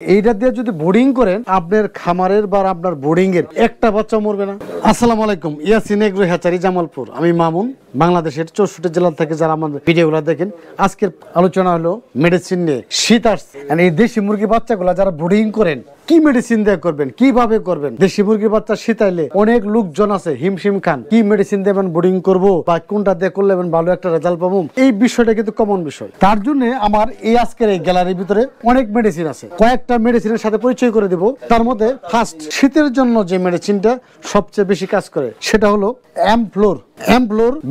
এইটা দিয়ে যদি বোর্ডিং করেন আপনার খামারের বা আপনার বোর্ডিং এর একটা বাচ্চা মরবে না। আসসালামু আলাইকুম, ইয়াসিন এগ্রো হ্যাচারি জামালপুর। আমি মামুন, বাংলাদেশের 64 জেলা থেকে যারা আমাদের ভিডিওগুলো দেখেন। আজকের আলোচনা হলো মেডিসিন নিয়ে। শীত আসছে, এই দেশি মুরগি বাচ্চাগুলো যারা বোর্ডিং করেন কি মেডিসিন দিয়ে করবেন, কিভাবে করবেন। দেশি মুরগির বাচ্চা শীতাইলে অনেক লোকজন আছে হিমশিম খান, কি মেডিসিন দেবেন বোর্ডিং করবো বা কোনটা দিয়ে করলে ভালো একটা রেজাল্ট পাবো। এই বিষয়টা কিন্তু কমন বিষয়। তার জন্য আমার এই আজকের এই গ্যালারির ভিতরে অনেক মেডিসিন আছে, কয়েকটা মেডিসিনের সাথে পরিচয় করে দিব। তার মধ্যে ফার্স্ট, শীতের জন্য যে মেডিসিনটা সবচেয়ে বেশি কাজ করে সেটা হলো অ্যামফ্লোর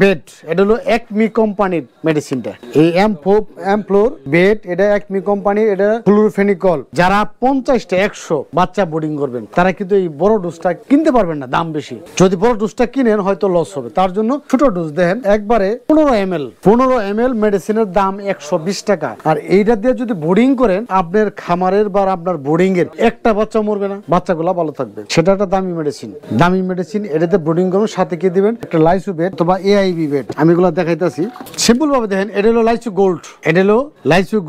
বেড। এটা হলো একমি কোম্পানির মেডিসিনটা। এই অ্যামফ্লোর বেড এটা একমি কোম্পানির, এটা ফ্লুরোফেনিকল। যারা 50টা 100 বাচ্চা বোর্ডিং করবেন তারা কিন্তু এই বড় ডোজটা কিনতে পারবেন না, দাম বেশি। যদি বড় ডোজটা কিনেন হয়তো লস হবে। তার জন্য ছোট ডোজ দেখেন, একবারে 15 ml মেডিসিনের দাম 120 টাকা। আর এইটা দিয়ে যদি বোর্ডিং করেন আপনার খামারের বা আপনার বোর্ডিং এর একটা বাচ্চা মরবে না, বাচ্চাগুলো ভালো থাকবে। সেটা একটা দামি মেডিসিন। এটাতে বোর্ডিং করুন, সাথে কি দিবেন একটা লাইসু বেড অথবা এআইবি বেড। আমি এগুলো দেখাইতেছি সিম্পল ভাবে। দেখেন, এটা হলো লাইসু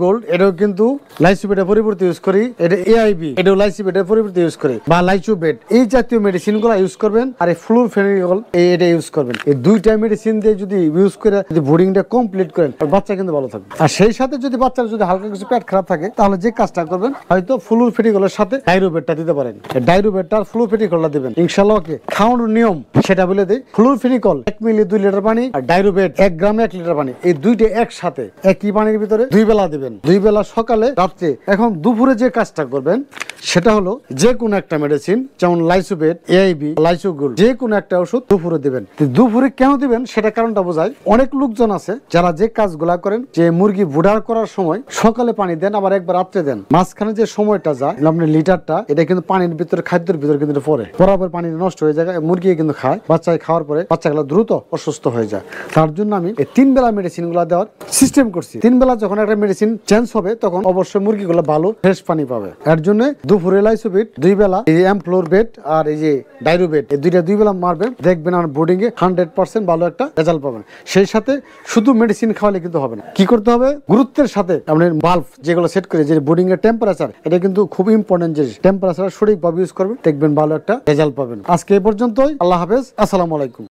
গোল্ড। এটাও কিন্তু লাইসু বেডের পরিবর্তে ইউজ করি। এটা এআইবি, এটাও লাইসু বেডের পরিবর্তে ইউজ করি, বা লাইসু বেড। এই জাতীয় মেডিসিন গুলো ইউজ করবেন। আর এই ফ্লুরোফেনিকল এটা ইউজ করবেন। এই দুইটা মেডিসিন দিয়ে যদি ইউজ করে যদি বোর্ডিংটা কমপ্লিট করেন বাচ্চা কিন্তু ভালো থাকবে। আর সেই সাথে যদি বাচ্চার যদি হালকা কিছু পেট খারাপ থাকে তাহলে যে কাজটা করবেন, হয়তো ফ্লুরোফেনিকলের সাথে ডাইরোবেটটা দিতে পারেন। ডাইরোবেটটা আর ফ্লুরোফেনিকলটা দিবেন, ইনশাআল্লাহ। ওকে, খাওয়ানোর নিয়ম সেটা বলে দেই। ফ্লুরোফেনিকল 1 মিলি 2 লিটার পানি, আর ডাইরোবেট 1 গ্রামে 1 লিটার পানি। এই দুইটা একসাথে একই পানির ভিতরে 2 বেলা দিবেন, 2 বেলা সকালে রাত্রে। এখন দুপুরে যে কাজটা করবেন সেটা হলো যে কোনো একটা মেডিসিন, যেমন লাইসোবেট, এআইবি, লাইসোগুল, যে কোনো একটা ওষুধ দুপুরে দিবেন। দুপুরে কেন দিবেন সেটা কারণটা বোঝায়। অনেক লোকজন আছে যারা যে কাজগুলা করেন, যে মুরগি বুডার করার সময় সকালে পানি দেন, আবার একবার রাত্রে দেন। মাঝখানে যে সময়টা যায় আপনার লিটারটা, এটা কিন্তু পানির ভিতরে, খাদ্যের ভিতরে কিন্তু পরে পানি নষ্ট হয়ে যায়। মুরগি কিন্তু খায়, বাচ্চায় খাওয়ার পরে বাচ্চাগুলো দ্রুত অসুস্থ হয়ে যায়। তার জন্য আমি এই 3 বেলা মেডিসিন গুলা দেওয়ার সিস্টেম করছি। 3 বেলা যখন একটা মেডিসিন চেঞ্জ হবে তখন অবশ্যই মুরগিগুলো ভালো ফ্রেশ পানি পাবে। এর জন্য দুপুরে লাইসোবেট 2 বেলা, এই অ্যামফ্লোর বেড আর এই যে ডাইরোবেট, এই দুইটা 2 বেলা মারবেন, দেখবেন আর বোর্ডিং এ 100% ভালো একটা রেজাল্ট পাবেন। সেই সাথে শুধু মেডিসিন খাওয়ালে কিন্তু হবে না, কি করতে হবে, গুরুত্বের সাথে আপনার বাল্ব যেগুলো সেট করে, যে বোর্ডিং এর টেম্পারেচার, এটা কিন্তু খুব ইম্পর্টেন্ট জিনিস। টেম্পারেচার সঠিকভাবে ইউজ করবেন, দেখবেন ভালো একটা রেজাল্ট পাবেন। আজকে এই পর্যন্তই। আল্লাহ হাফেজ, আসসালামু আলাইকুম।